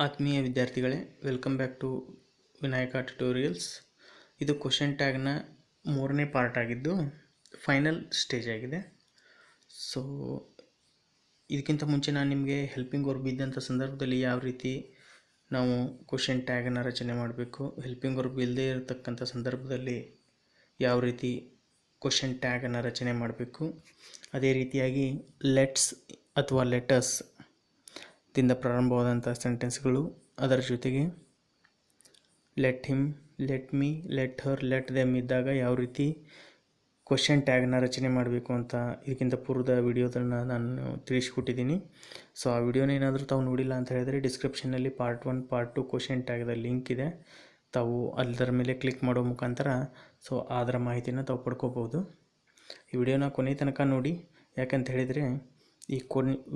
ಆತ್ಮೀಯ ವಿದ್ಯಾರ್ಥಿಗಳೇ, welcome back to Vinayaka tutorials. ಇದು ಕ್ವಶನ್ ಟ್ಯಾಗ್ನ 3ನೇ ಪಾರ್ಟ್ ಆಗಿದ್ದು ಫೈನಲ್ ಸ್ಟೇಜ್ ಆಗಿದೆ. ಸೊ ಇದಕ್ಕಿಂತ ಮುಂಚೆ ನಾನು ನಿಮಗೆ ಹೆಲ್ಪಿಂಗ್ ವರ್ಬ್ ಇದ್ದಂಥ ಸಂದರ್ಭದಲ್ಲಿ ಯಾವ ರೀತಿ ನಾವು ಕ್ವಶನ್ ಟ್ಯಾಗನ್ನು ರಚನೆ ಮಾಡಬೇಕು, ಹೆಲ್ಪಿಂಗ್ ವರ್ಬ್ ಇಲ್ಲದೇ ಇರತಕ್ಕಂಥ ಸಂದರ್ಭದಲ್ಲಿ ಯಾವ ರೀತಿ ಕ್ವಶನ್ ಟ್ಯಾಗನ್ನು ರಚನೆ ಮಾಡಬೇಕು, ಅದೇ ರೀತಿಯಾಗಿ ಲೆಟ್ಸ್ ಅಥವಾ ಲೆಟಸ್ ದಿಂದ ಪ್ರಾರಂಭವಾದಂಥ ಸೆಂಟೆನ್ಸ್ಗಳು, ಅದರ ಜೊತೆಗೆ let him, let me, let her, let them ಇದ್ದಾಗ ಯಾವ ರೀತಿ ಕ್ವಶನ್ ಟ್ಯಾಗ್ನ ರಚನೆ ಮಾಡಬೇಕು ಅಂತ ಇದಕ್ಕಿಂತ ಪೂರ್ವದ ವಿಡಿಯೋದನ್ನು ನಾನು ತಿಳಿಸ್ಕೊಟ್ಟಿದ್ದೀನಿ. ಸೊ ಆ ವಿಡಿಯೋನ ಏನಾದರೂ ತಾವು ನೋಡಿಲ್ಲ ಅಂತ ಹೇಳಿದರೆ ಡಿಸ್ಕ್ರಿಪ್ಷನ್ನಲ್ಲಿ ಪಾರ್ಟ್ 1 ಪಾರ್ಟ್ 2 ಕ್ವಶನ್ ಟ್ಯಾಗ್ದ ಲಿಂಕ್ ಇದೆ. ತಾವು ಅದರ ಮೇಲೆ ಕ್ಲಿಕ್ ಮಾಡೋ ಮುಖಾಂತರ ಸೊ ಅದರ ಮಾಹಿತಿನ ತಾವು ಪಡ್ಕೋಬೋದು. ಈ ವಿಡಿಯೋನ ಕೊನೆ ತನಕ ನೋಡಿ, ಯಾಕಂತ ಹೇಳಿದರೆ ಈ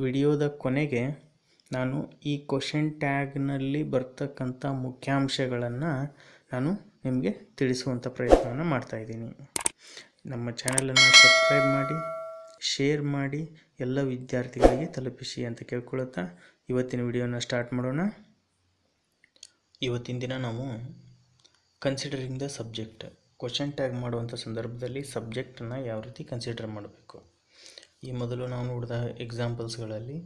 ವಿಡಿಯೋದ ಕೊನೆಗೆ ನಾನು ಈ ಕ್ವಶನ್ ಟ್ಯಾಗ್ನಲ್ಲಿ ಬರ್ತಕ್ಕಂಥ ಮುಖ್ಯಾಂಶಗಳನ್ನು ನಾನು ನಿಮಗೆ ತಿಳಿಸುವಂಥ ಪ್ರಯತ್ನವನ್ನು ಮಾಡ್ತಾಯಿದ್ದೀನಿ. ನಮ್ಮ ಚಾನಲನ್ನು ಸಬ್ಸ್ಕ್ರೈಬ್ ಮಾಡಿ, ಶೇರ್ ಮಾಡಿ, ಎಲ್ಲ ವಿದ್ಯಾರ್ಥಿಗಳಿಗೆ ತಲುಪಿಸಿ ಅಂತ ಕೇಳ್ಕೊಳ್ಳುತ್ತಾ ಇವತ್ತಿನ ವಿಡಿಯೋನ ಸ್ಟಾರ್ಟ್ ಮಾಡೋಣ. ಇವತ್ತಿನ ದಿನ ನಾವು considering the subject, question tag ಮಾಡುವಂಥ ಸಂದರ್ಭದಲ್ಲಿ ಸಬ್ಜೆಕ್ಟನ್ನು ಯಾವ ರೀತಿ ಕನ್ಸಿಡರ್ ಮಾಡಬೇಕು. ಈ ಮೊದಲು ನಾವು ನೋಡಿದ ಎಕ್ಸಾಂಪಲ್ಸ್ಗಳಲ್ಲಿ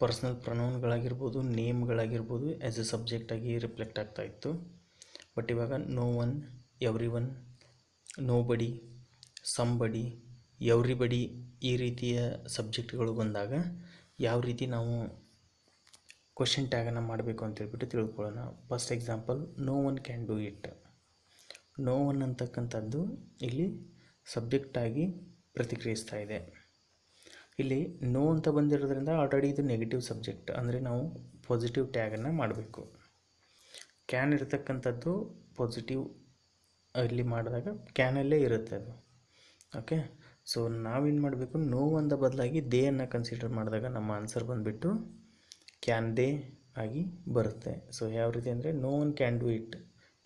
ಪರ್ಸನಲ್ ಪ್ರೊನೌನ್ಗಳಾಗಿರ್ಬೋದು, ನೇಮ್ಗಳಾಗಿರ್ಬೋದು ಆ್ಯಸ್ ಎ ಸಬ್ಜೆಕ್ಟಾಗಿ ರಿಫ್ಲೆಕ್ಟ್ ಆಗ್ತಾ ಇತ್ತು. ಬಟ್ ಇವಾಗ no one, everyone, nobody, somebody, everybody ಈ ರೀತಿಯ ಸಬ್ಜೆಕ್ಟ್ಗಳು ಬಂದಾಗ ಯಾವ ರೀತಿ ನಾವು ಕ್ವಶನ್ ಟ್ಯಾಗನ್ನು ಮಾಡಬೇಕು ಅಂತೇಳ್ಬಿಟ್ಟು ತಿಳ್ಕೊಳ್ಳೋಣ. First example, no one can do it. No one ಅಂತಕ್ಕಂಥದ್ದು ಇಲ್ಲಿ ಸಬ್ಜೆಕ್ಟಾಗಿ ಪ್ರತಿಕ್ರಿಯಿಸ್ತಾ ಇದೆ. ಇಲ್ಲಿ ನೋ ಅಂತ ಬಂದಿರೋದ್ರಿಂದ ಆಲ್ರೆಡಿ ಇದು ನೆಗೆಟಿವ್ ಸಬ್ಜೆಕ್ಟ್, ಅಂದರೆ ನಾವು ಪಾಸಿಟಿವ್ ಟ್ಯಾಗನ್ನು ಮಾಡಬೇಕು. ಕ್ಯಾನ್ ಇರತಕ್ಕಂಥದ್ದು ಪಾಸಿಟಿವ್ ಇಲ್ಲಿ ಮಾಡಿದಾಗ ಕ್ಯಾನಲ್ಲೇ ಇರುತ್ತೆ ಅದು. ಓಕೆ, ಸೊ ನಾವೇನು ಮಾಡಬೇಕು, ನೋ ಒಂದ ಬದಲಾಗಿ ದೇ ಅನ್ನು ಕನ್ಸಿಡರ್ ಮಾಡಿದಾಗ ನಮ್ಮ ಆನ್ಸರ್ ಬಂದುಬಿಟ್ಟು ಕ್ಯಾನ್ ದೇ ಆಗಿ ಬರುತ್ತೆ. ಸೊ ಯಾವ ರೀತಿ ಅಂದರೆ no one can do it,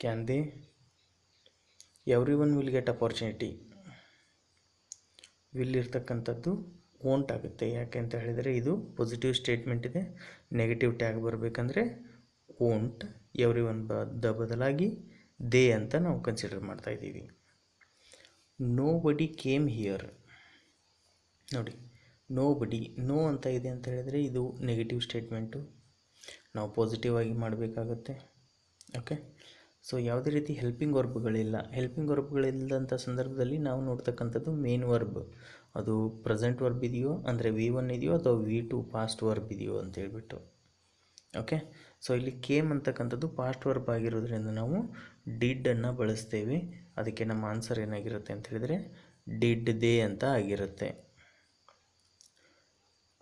can they, everyone will get opportunity. Will ಇರ್ತಕ್ಕಂಥದ್ದು ವೋಂಟ್ ಆಗುತ್ತೆ. ಯಾಕೆ ಅಂತ ಹೇಳಿದರೆ ಇದು ಪಾಸಿಟಿವ್ ಸ್ಟೇಟ್ಮೆಂಟ್ ಇದೆ, ನೆಗೆಟಿವ್ ಟ್ಯಾಗ್ ಬರಬೇಕಂದ್ರೆ ವೋಂಟ್, ಎವ್ರಿ ಒನ್ ಬದಲಾಗಿ ದೇ ಅಂತ ನಾವು ಕನ್ಸಿಡರ್ ಮಾಡ್ತಾ ಇದ್ದೀವಿ. Nobody came here. ನೋಡಿ, ನೋ ಬಡಿ, ನೋ ಅಂತ ಇದೆ ಅಂತ ಹೇಳಿದರೆ ಇದು ನೆಗೆಟಿವ್ ಸ್ಟೇಟ್ಮೆಂಟು, ನಾವು ಪಾಸಿಟಿವ್ ಆಗಿ ಮಾಡಬೇಕಾಗತ್ತೆ. ಓಕೆ, ಸೊ ಯಾವುದೇ ರೀತಿ ಹೆಲ್ಪಿಂಗ್ ವರ್ಬ್ಗಳಿಲ್ಲ. ಹೆಲ್ಪಿಂಗ್ ವರ್ಬ್ಗಳಿಲ್ಲದಂಥ ಸಂದರ್ಭದಲ್ಲಿ ನಾವು ನೋಡ್ತಕ್ಕಂಥದ್ದು ಮೇನ್ ವರ್ಬ್, ಅದು ಪ್ರೆಸೆಂಟ್ ವರ್ಬ್ ಇದೆಯೋ ಅಂದರೆ V1 ಇದೆಯೋ ಅಥವಾ V2 ಪಾಸ್ಟ್ ವರ್ಬ್ ಇದೆಯೋ ಅಂತೇಳ್ಬಿಟ್ಟು. ಓಕೆ, ಸೊ ಇಲ್ಲಿ ಕೇಮ್ ಅಂತಕ್ಕಂಥದ್ದು ಪಾಸ್ಟ್ ವರ್ಬ್ ಆಗಿರೋದ್ರಿಂದ ನಾವು ಡಿಡ್ಡನ್ನು ಬಳಸ್ತೇವೆ. ಅದಕ್ಕೆ ನಮ್ಮ ಆನ್ಸರ್ ಏನಾಗಿರುತ್ತೆ ಅಂತ ಹೇಳಿದರೆ ಡಿಡ್ ದೇ ಅಂತ ಆಗಿರುತ್ತೆ.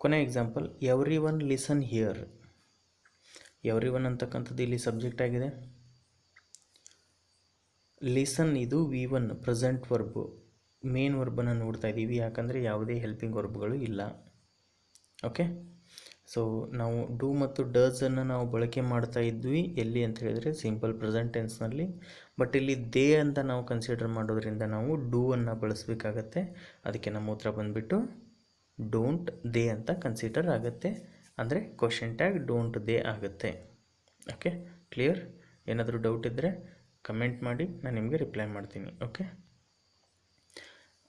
ಕೊನೆ example, every one listen here. Every one ಅಂತಕ್ಕಂಥದ್ದು ಇಲ್ಲಿ ಸಬ್ಜೆಕ್ಟ್ ಆಗಿದೆ. ಲಿಸನ್ ಇದು V1 ಪ್ರೆಸೆಂಟ್ ವರ್ಬು, ಮೇನ್ ವರ್ಬನ್ನು ನೋಡ್ತಾ ಇದ್ದೀವಿ, ಯಾಕಂದರೆ ಯಾವುದೇ ಹೆಲ್ಪಿಂಗ್ ವರ್ಬ್ಗಳು ಇಲ್ಲ. ಓಕೆ, ಸೊ ನಾವು ಡೂ ಮತ್ತು ಡಸನ್ನು ನಾವು ಬಳಕೆ ಮಾಡ್ತಾ ಇದ್ವಿ ಎಲ್ಲಿ ಅಂತ ಹೇಳಿದರೆ ಸಿಂಪಲ್ ಪ್ರೆಸೆಂಟ್ ಟೆನ್ಸ್ನಲ್ಲಿ. ಬಟ್ ಇಲ್ಲಿ ದೇ ಅಂತ ನಾವು ಕನ್ಸಿಡರ್ ಮಾಡೋದ್ರಿಂದ ನಾವು ಡೂ ಅನ್ನು ಬಳಸಬೇಕಾಗತ್ತೆ. ಅದಕ್ಕೆ ನಮ್ಮ ಉತ್ತರ ಬಂದುಬಿಟ್ಟು ಡೋಂಟ್ ದೇ ಅಂತ ಕನ್ಸಿಡರ್ ಆಗುತ್ತೆ, ಅಂದರೆ ಕ್ವಶನ್ ಟ್ಯಾಗ್ ಡೋಂಟ್ ದೇ ಆಗುತ್ತೆ. Okay, clear? ಏನಾದರೂ ಡೌಟ್ ಇದ್ದರೆ ಕಮೆಂಟ್ ಮಾಡಿ, ನಾನು ನಿಮಗೆ ರಿಪ್ಲೈ ಮಾಡ್ತೀನಿ. Okay,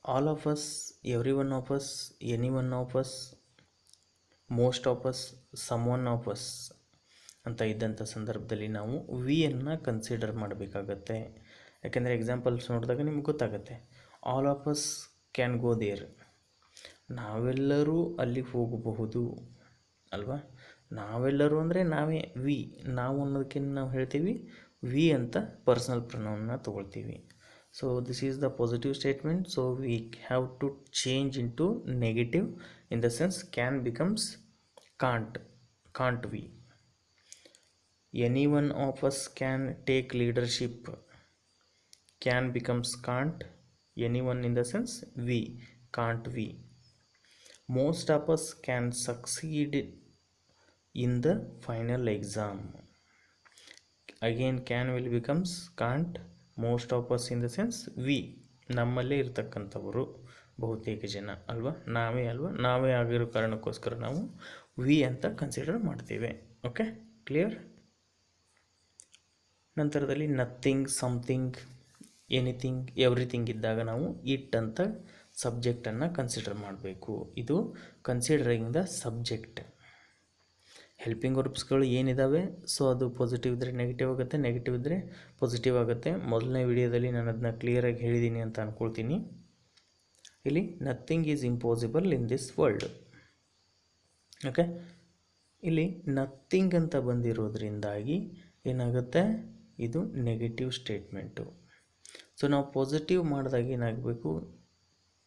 all of us, everyone of us, anyone of us, most of us, someone of us ಅಂತ ಇದ್ದಂಥ ಸಂದರ್ಭದಲ್ಲಿ ನಾವು ವಿಯನ್ನು ಕನ್ಸಿಡರ್ ಮಾಡಬೇಕಾಗತ್ತೆ. ಯಾಕೆಂದರೆ ಎಕ್ಸಾಂಪಲ್ಸ್ ನೋಡಿದಾಗ ನಿಮ್ಗೆ ಗೊತ್ತಾಗುತ್ತೆ. All of us can go there, ನಾವೆಲ್ಲರೂ ಅಲ್ಲಿಗೆ ಹೋಗಬಹುದು ಅಲ್ವಾ. ನಾವೆಲ್ಲರೂ ಅಂದರೆ ನಾವೇ, ವಿ, ನಾವು ಅನ್ನೋದಕ್ಕಿಂತ ನಾವು ಹೇಳ್ತೀವಿ ವಿ ಅಂತ ಪರ್ಸನಲ್ ಪ್ರೊನೌನ್ನ ತೊಗೊಳ್ತೀವಿ. So this is the positive statement, so we have to change into negative. In the sense can becomes can't we. Anyone of us can take leadership, can becomes can't, anyone in the sense we, can't we. Most of us can succeed in the final exam. Again can will becomes can't, most of us in the sense we, ನಮ್ಮಲ್ಲೇ ಇರ್ತಕ್ಕಂಥವರು ಬಹುತೇಕ ಜನ ಅಲ್ವಾ, ನಾವೇ ಆಗಿರೋ ಕಾರಣಕ್ಕೋಸ್ಕರ ನಾವು V ಅಂತ ಕನ್ಸಿಡರ್ ಮಾಡ್ತೇವೆ. Okay, clear. ನಂತರದಲ್ಲಿ ನಥಿಂಗ್, ಸಮಥಿಂಗ್, ಎನಿಥಿಂಗ್, ಎವ್ರಿಥಿಂಗ್ ಇದ್ದಾಗ ನಾವು ಇಟ್ ಅಂತ ಸಬ್ಜೆಕ್ಟನ್ನು ಕನ್ಸಿಡರ್ ಮಾಡಬೇಕು. ಇದು ಕನ್ಸಿಡರಿಂಗ್ ದ ಸಬ್ಜೆಕ್ಟ್. ಹೆಲ್ಪಿಂಗ್ ವರ್ಬ್ಸ್ಗಳು ಏನಿದ್ದಾವೆ, ಸೊ ಅದು ಪಾಸಿಟಿವ್ ಇದ್ದರೆ ನೆಗೆಟಿವ್ ಆಗುತ್ತೆ, ನೆಗೆಟಿವ್ ಇದ್ದರೆ ಪಾಸಿಟಿವ್ ಆಗುತ್ತೆ. ಮೊದಲನೇ ವಿಡಿಯೋದಲ್ಲಿ ನಾನು ಅದನ್ನ ಕ್ಲಿಯರಾಗಿ ಹೇಳಿದ್ದೀನಿ ಅಂತ ಅಂದ್ಕೊಳ್ತೀನಿ. ಇಲ್ಲಿ nothing is impossible in this world. Okay, ಇಲ್ಲಿ ನಥಿಂಗ್ ಅಂತ ಬಂದಿರೋದ್ರಿಂದಾಗಿ ಏನಾಗುತ್ತೆ, ಇದು ನೆಗೆಟಿವ್ ಸ್ಟೇಟ್ಮೆಂಟು. ಸೊ ನಾವು ಪಾಸಿಟಿವ್ ಮಾಡಿದಾಗ ಏನಾಗಬೇಕು,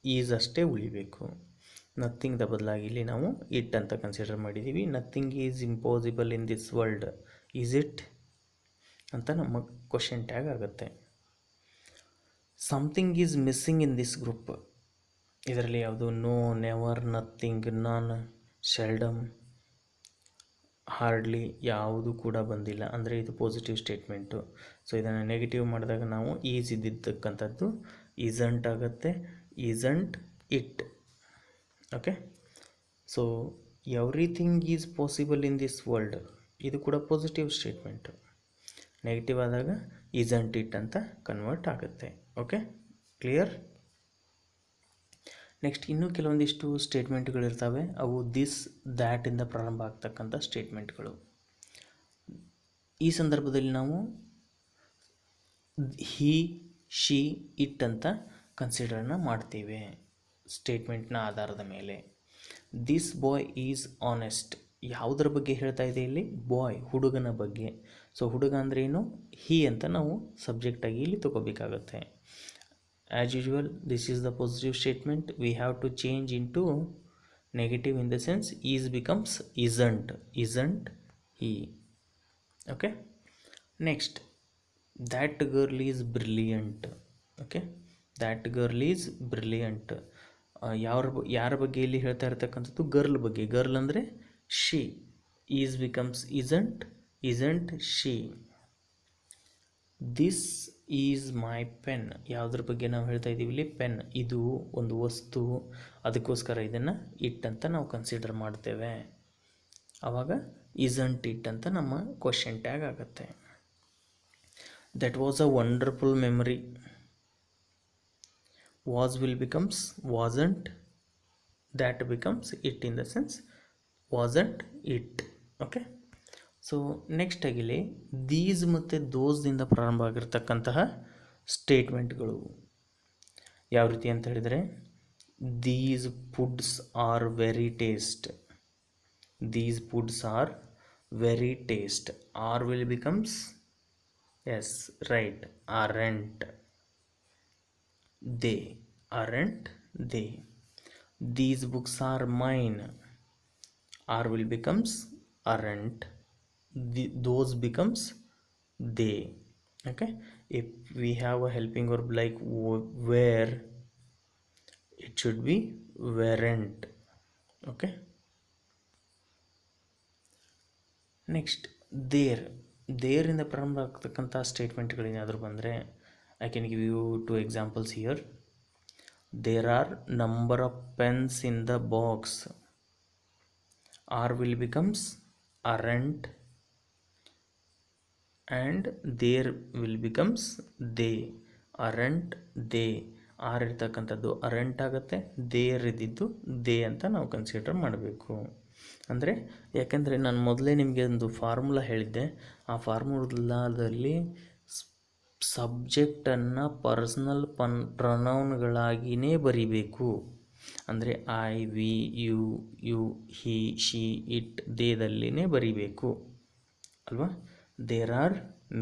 ಈಸ್ ಅಷ್ಟೇ ಉಳಿಬೇಕು. ನಥಿಂಗ್ದ ಬದಲಾಗಿ ಇಲ್ಲಿ ನಾವು ಇಟ್ ಅಂತ ಕನ್ಸಿಡರ್ ಮಾಡಿದ್ದೀವಿ. Nothing is impossible in this world, is it ಅಂತ ನಮ್ಮ ಕ್ವಶನ್ ಟ್ಯಾಗ್ ಆಗುತ್ತೆ. Something is missing in this group. ಇದರಲ್ಲಿ ಯಾವುದು ನೋ, ನೆವರ್, ನಥಿಂಗ್, ನಾನ್, ಶೆಲ್ಡಮ್, ಹಾರ್ಡ್ಲಿ ಯಾವುದು ಕೂಡ ಬಂದಿಲ್ಲ. ಅಂದರೆ ಇದು ಪಾಸಿಟಿವ್ ಸ್ಟೇಟ್ಮೆಂಟು. ಸೊ ಇದನ್ನು ನೆಗೆಟಿವ್ ಮಾಡಿದಾಗ ನಾವು ಈಸ್ ಇದ್ದಿದ್ದಕ್ಕಂಥದ್ದು ಈಸಂಟ್ ಆಗುತ್ತೆ, isn't it. Okay, so everything is possible in this world, ಇದು ಕೂಡ ಪಾಸಿಟಿವ್ ಸ್ಟೇಟ್ಮೆಂಟು. ನೆಗೆಟಿವ್ ಆದಾಗ ಈಸಂಟ್ ಇಟ್ ಅಂತ ಕನ್ವರ್ಟ್ ಆಗುತ್ತೆ. Okay, clear. ನೆಕ್ಸ್ಟ್ ಇನ್ನೂ ಕೆಲವೊಂದಿಷ್ಟು ಸ್ಟೇಟ್ಮೆಂಟ್ಗಳಿರ್ತವೆ. ಅವು ದಿಸ್, ದ್ಯಾಟ್ ಇಂದ ಪ್ರಾರಂಭ ಆಗ್ತಕ್ಕಂಥ ಸ್ಟೇಟ್ಮೆಂಟ್ಗಳು. ಈ ಸಂದರ್ಭದಲ್ಲಿ ನಾವು ಹಿ, ಶಿ, ಇಟ್ ಅಂತ ಕನ್ಸಿಡರ್ನ ಮಾಡ್ತೇವೆ ಸ್ಟೇಟ್ಮೆಂಟ್ನ ಆಧಾರದ ಮೇಲೆ. ದಿಸ್ ಬಾಯ್ ಈಸ್ ಆನೆಸ್ಟ್, ಯಾವುದರ ಬಗ್ಗೆ ಹೇಳ್ತಾ ಇದೆ ಇಲ್ಲಿ, ಬಾಯ್, ಹುಡುಗನ ಬಗ್ಗೆ. ಸೊ ಹುಡುಗ ಅಂದರೆ ಏನು, ಹಿ ಅಂತ ನಾವು ಸಬ್ಜೆಕ್ಟಾಗಿ ಇಲ್ಲಿ ತಗೋಬೇಕಾಗತ್ತೆ. As usual, this is the positive statement. We have to change into negative in the sense is becomes isn't, isn't he. Okay, next, that girl is brilliant. Okay, that girl is brilliant. ಯಾರ ಬಗ್ಗೆ ಇಲ್ಲಿ ಹೇಳ್ತಾ ಇರ್ತಕ್ಕಂಥದ್ದು, girl ಬಗ್ಗೆ. Girl ಅಂದರೆ she. Is becomes isn't, isn't she. This is my pen, ಯಾವುದ್ರ ಬಗ್ಗೆ ನಾವು ಹೇಳ್ತಾ ಇದ್ದೀವಿ ಇಲ್ಲಿ, ಪೆನ್. ಇದು ಒಂದು ವಸ್ತು, ಅದಕ್ಕೋಸ್ಕರ ಇದನ್ನು ಇಟ್ ಅಂತ ನಾವು ಕನ್ಸಿಡರ್ ಮಾಡ್ತೇವೆ. ಆವಾಗ isn't it ಅಂತ ನಮ್ಮ ಕ್ವಶನ್ ಟ್ಯಾಗ್ ಆಗುತ್ತೆ. That was a wonderful memory. Was will becomes wasn't, that becomes it in the sense wasn't it. Okay, so next ಆಗಿಲ್ಲಿ ದೀಸ್ ಮತ್ತು ದೋಸ್ದಿಂದ ಪ್ರಾರಂಭ ಆಗಿರ್ತಕ್ಕಂತಹ ಸ್ಟೇಟ್ಮೆಂಟ್ಗಳು ಯಾವ ರೀತಿ ಅಂತ ಹೇಳಿದರೆ, these foods are very taste. These foods are very taste. Are will becomes yes, right, aren't. They, aren't they. These books are mine. Are will becomes aren't. Those becomes they. Okay, if we have a helping verb like where, it should be weren't. Okay, next, there ಇಂದ ಪ್ರಾರಂಭ ಆಗ್ತಕ್ಕಂಥ ಸ್ಟೇಟ್ಮೆಂಟ್ಗಳೇನಾದರೂ ಬಂದರೆ, I can give you 2 examples here. There are number of pens in the box. Are will becomes aren't and there will becomes they. aren't they. Are ಇರ್ತಕ್ಕಂಥದ್ದು aren't ಆಗುತ್ತೆ, there ಇದ್ದಿದ್ದು they ಅಂತ ನಾವು consider ಮಾಡಬೇಕು. ಅಂದರೆ ಯಾಕೆಂದರೆ ನಾನು ಮೊದಲೇ ನಿಮಗೆ ಒಂದು ಫಾರ್ಮುಲಾ ಹೇಳಿದ್ದೆ. ಆ ಫಾರ್ಮುಲಾದಲ್ಲಿ ಸಬ್ಜೆಕ್ಟನ್ನು ಪರ್ಸನಲ್ ಪ್ರೊನೌನ್ಗಳಾಗಿಯೇ ಬರಿಬೇಕು. ಅಂದರೆ I, we, you, he, she, it, ದೇದಲ್ಲಿನೇ ಬರಿಬೇಕು ಅಲ್ವಾ. There are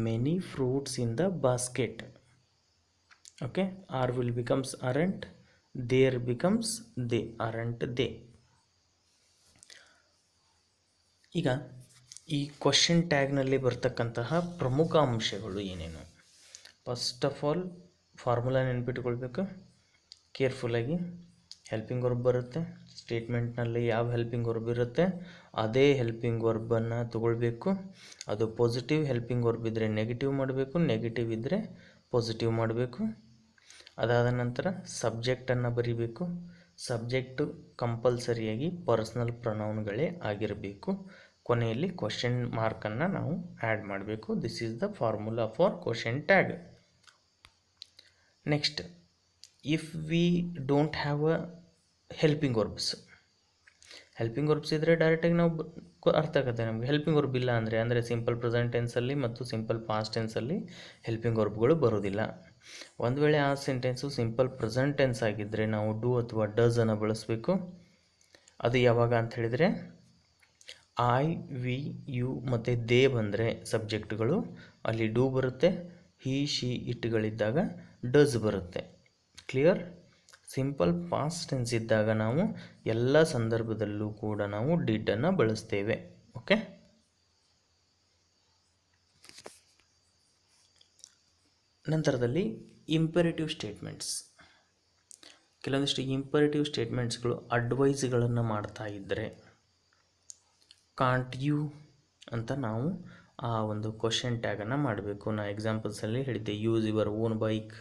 many fruits in the basket. Okay, are will becomes aren't, there becomes they, aren't they. ಈಗ ಈ ಕ್ವಶನ್ ಟ್ಯಾಗ್ನಲ್ಲಿ ಬರ್ತಕ್ಕಂತಹ ಪ್ರಮುಖ ಅಂಶಗಳು ಏನೇನು. ಫಸ್ಟ್ ಆಫ್ ಆಲ್ ಫಾರ್ಮುಲಾ ನೆನ್ಪಿಟ್ಕೊಳ್ಬೇಕು ಕೇರ್ಫುಲ್ಲಾಗಿ. ಹೆಲ್ಪಿಂಗ್ ವರ್ಬ್ ಬರುತ್ತೆ, ಸ್ಟೇಟ್ಮೆಂಟ್ನಲ್ಲಿ ಯಾವ ಹೆಲ್ಪಿಂಗ್ ವರ್ಬ್ ಇರುತ್ತೆ ಅದೇ ಹೆಲ್ಪಿಂಗ್ ವರ್ಬನ್ನು ತಗೊಳ್ಬೇಕು. ಅದು ಪಾಸಿಟಿವ್ ಹೆಲ್ಪಿಂಗ್ ವರ್ಬ್ ಇದ್ದರೆ ನೆಗೆಟಿವ್ ಮಾಡಬೇಕು, ನೆಗೆಟಿವ್ ಇದ್ದರೆ ಪಾಸಿಟಿವ್ ಮಾಡಬೇಕು. ಅದಾದ ನಂತರ ಸಬ್ಜೆಕ್ಟನ್ನು ಬರೀಬೇಕು. ಸಬ್ಜೆಕ್ಟು ಕಂಪಲ್ಸರಿಯಾಗಿ ಪರ್ಸ್ನಲ್ ಪ್ರೊನೌನ್ಗಳೇ ಆಗಿರಬೇಕು. ಕೊನೆಯಲ್ಲಿ ಕ್ವಶನ್ ಮಾರ್ಕನ್ನು ನಾವು ಆ್ಯಡ್ ಮಾಡಬೇಕು. This is the formula for question tag. Next, if we don't have a helping verbs ಇದ್ದರೆ ಡೈರೆಕ್ಟಾಗಿ ನಾವು ಅರ್ಥ ಆಗುತ್ತೆ ನಮಗೆ. ಹೆಲ್ಪಿಂಗ್ ವರ್ಬ್ ಇಲ್ಲ ಅಂದರೆ ಸಿಂಪಲ್ ಪ್ರೆಸೆಂಟ್ ಟೆನ್ಸಲ್ಲಿ ಮತ್ತು ಸಿಂಪಲ್ ಪಾಸ್ಟ್ ಟೆನ್ಸಲ್ಲಿ ಹೆಲ್ಪಿಂಗ್ ವರ್ಬ್ಗಳು ಬರೋದಿಲ್ಲ. ಒಂದು ವೇಳೆ ಆ ಸೆಂಟೆನ್ಸು ಸಿಂಪಲ್ ಪ್ರೆಸೆಂಟ್ ಟೆನ್ಸ್ ಆಗಿದ್ದರೆ ನಾವು ಡೂ ಅಥವಾ ಡಸ್ ಅನ್ನು ಬಳಸಬೇಕು. ಅದು ಯಾವಾಗ ಅಂತ ಹೇಳಿದರೆ ಐ, ವಿ, ಯು ಮತ್ತು ದೇ ಬಂದರೆ ಸಬ್ಜೆಕ್ಟ್ಗಳು, ಅಲ್ಲಿ ಡೂ ಬರುತ್ತೆ. ಹಿ, ಶಿ, ಇಟ್ಗಳಿದ್ದಾಗ ಡಸ್ ಬರುತ್ತೆ. ಕ್ಲಿಯರ್? ಸಿಂಪಲ್ ಪಾಸ್ಟ್ ಟೆನ್ಸ್ ಇದ್ದಾಗ ನಾವು ಎಲ್ಲ ಸಂದರ್ಭದಲ್ಲೂ ಕೂಡ ನಾವು ಡಿಡ್ಡನ್ನು ಬಳಸ್ತೇವೆ. ಓಕೆ, ನಂತರದಲ್ಲಿ ಇಂಪೆರೇಟಿವ್ ಸ್ಟೇಟ್ಮೆಂಟ್ಸ್. ಕೆಲವೊಂದಿಷ್ಟು ಇಂಪೆರೇಟಿವ್ ಸ್ಟೇಟ್ಮೆಂಟ್ಸ್ಗಳು ಅಡ್ವೈಸ್ಗಳನ್ನು ಮಾಡ್ತಾ ಇದ್ದರೆ ಕಾಂಟ್ ಯು ಅಂತ ನಾವು ಆ ಒಂದು ಕ್ವಶನ್ ಟ್ಯಾಗನ್ನು ಮಾಡಬೇಕು. ನಾ ಎಕ್ಸಾಂಪಲ್ಸಲ್ಲಿ ಹೇಳಿದ್ದೆ, use your own bike,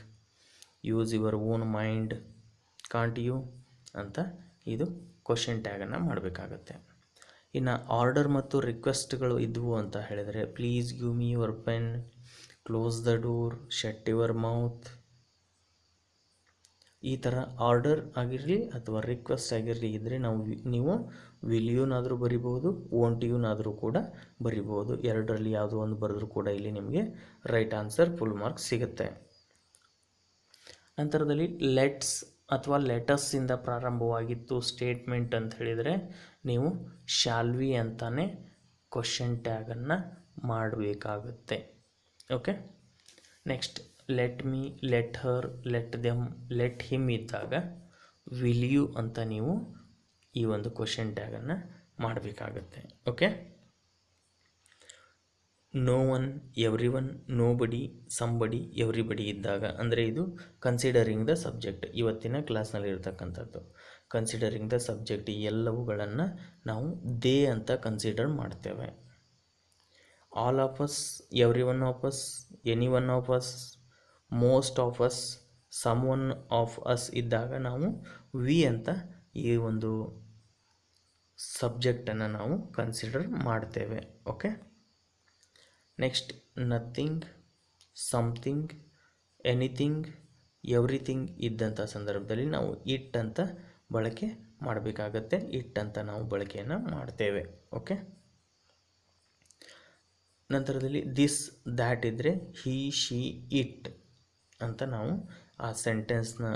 use your own mind, can't you ಅಂತ ಇದು ಕ್ವಶನ್ ಟ್ಯಾಗನ್ನು ಮಾಡಬೇಕಾಗತ್ತೆ. ಇನ್ನು ಆರ್ಡರ್ ಮತ್ತು ರಿಕ್ವೆಸ್ಟ್ಗಳು ಇದ್ವು ಅಂತ ಹೇಳಿದರೆ, please give me your pen, close the door, shut your mouth. ಈ ಥರ ಆರ್ಡರ್ ಆಗಿರಲಿ ಅಥವಾ ರಿಕ್ವೆಸ್ಟ್ ಆಗಿರಲಿ ಇದ್ದರೆ ನೀವು ವಿಲ್ ಯುನಾದರೂ ಬರಿಬೋದು, ವೋಂಟ್ ಯುನಾದರೂ ಕೂಡ ಬರಿಬೋದು. ಎರಡರಲ್ಲಿ ಯಾವುದೋ ಒಂದು ಬರೆದ್ರೂ ಕೂಡ ಇಲ್ಲಿ ನಿಮಗೆ ರೈಟ್ ಆನ್ಸರ್ ಫುಲ್ ಮಾರ್ಕ್ಸ್ ಸಿಗುತ್ತೆ. ನಂತರದಲ್ಲಿ ಲೆಟ್ಸ್ ಅಥವಾ ಲೆಟಸ್ಸಿಂದ ಪ್ರಾರಂಭವಾಗಿತ್ತು ಸ್ಟೇಟ್ಮೆಂಟ್ ಅಂತ ಹೇಳಿದರೆ ನೀವು ಶಾಲ್ ವಿ ಅಂತಾನೆ ಕ್ವಶನ್ ಟ್ಯಾಗನ್ನು ಮಾಡಬೇಕಾಗುತ್ತೆ. Okay, next let me, let her, let them, let him ಇದ್ದಾಗ ವಿಲ್ ಯು ಅಂತ ನೀವು ಈ ಒಂದು ಕ್ವಶನ್ ಟ್ಯಾಗನ್ನು ಮಾಡಬೇಕಾಗತ್ತೆ. Okay, no one, everyone, nobody, somebody, everybody ಇದ್ದಾಗ ಅಂದರೆ ಇದು ಕನ್ಸಿಡರಿಂಗ್ ದ ಸಬ್ಜೆಕ್ಟ್, ಇವತ್ತಿನ ಕ್ಲಾಸ್ನಲ್ಲಿ ಇರ್ತಕ್ಕಂಥದ್ದು. ಕನ್ಸಿಡರಿಂಗ್ ದ ಸಬ್ಜೆಕ್ಟ್ ಎಲ್ಲವುಗಳನ್ನು ನಾವು ದೇ ಅಂತ ಕನ್ಸಿಡರ್ ಮಾಡ್ತೇವೆ. All of us, everyone of us, anyone of us, most of us, someone of us ಇದ್ದಾಗ ನಾವು ವಿ ಅಂತ ಈ ಒಂದು ಸಬ್ಜೆಕ್ಟನ್ನು ನಾವು ಕನ್ಸಿಡರ್ ಮಾಡ್ತೇವೆ. Okay, next nothing, something, anything, everything ಇದ್ದಂಥ ಸಂದರ್ಭದಲ್ಲಿ ನಾವು ಇಟ್ ಅಂತ ಬಳಕೆ ಮಾಡಬೇಕಾಗತ್ತೆ. ಇಟ್ ಅಂತ ನಾವು ಬಳಕೆಯನ್ನು ಮಾಡ್ತೇವೆ. ಓಕೆ, ನಂತರದಲ್ಲಿ ದಿಸ್, ದ್ಯಾಟ್ ಇದ್ದರೆ ಹಿ, ಶಿ, ಇಟ್ ಅಂತ ನಾವು ಆ ಸೆಂಟೆನ್ಸ್ನ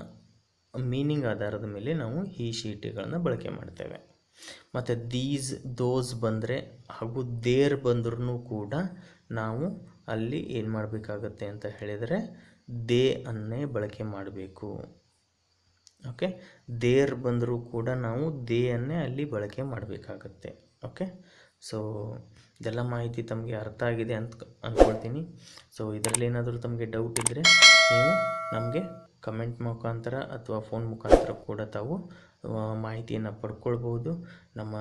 ಮೀನಿಂಗ್ ಆಧಾರದ ಮೇಲೆ ನಾವು ಹಿ, ಶಿ, ಇಟ್ಗಳನ್ನು ಬಳಕೆ ಮಾಡ್ತೇವೆ. ಮತ್ತು ದೀಸ್, ದೋಸ್ ಬಂದರೆ ಹಾಗೂ ದೇರ್ ಬಂದ್ರೂ ಕೂಡ ನಾವು ಅಲ್ಲಿ ಏನು ಮಾಡಬೇಕಾಗತ್ತೆ ಅಂತ ಹೇಳಿದರೆ ದೇ ಅನ್ನೇ ಬಳಕೆ ಮಾಡಬೇಕು. ಓಕೆ, ದೇರ್ ಬಂದರೂ ಕೂಡ ನಾವು ದೇ ಅನ್ನೇ ಅಲ್ಲಿ ಬಳಕೆ ಮಾಡಬೇಕಾಗತ್ತೆ. ಓಕೆ, ಸೊ ಇದೆಲ್ಲ ಮಾಹಿತಿ ತಮಗೆ ಅರ್ಥ ಆಗಿದೆ ಅಂತ ಅಂದ್ಕೊಳ್ತೀನಿ. ಸೊ ಇದರಲ್ಲಿ ಏನಾದರೂ ತಮಗೆ ಡೌಟ್ ಇದ್ದರೆ ನೀವು ನಮಗೆ ಕಮೆಂಟ್ ಮುಖಾಂತರ ಅಥವಾ ಫೋನ್ ಮುಖಾಂತರ ಕೂಡ ತಾವು ಮಾಹಿತಿಯನ್ನು ಪಡ್ಕೊಳ್ಬೋದು. ನಮ್ಮ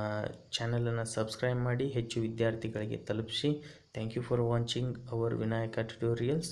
ಚಾನಲನ್ನು ಸಬ್ಸ್ಕ್ರೈಬ್ ಮಾಡಿ ಹೆಚ್ಚು ವಿದ್ಯಾರ್ಥಿಗಳಿಗೆ ತಲುಪಿಸಿ. Thank you for watching our Vinayaka tutorials.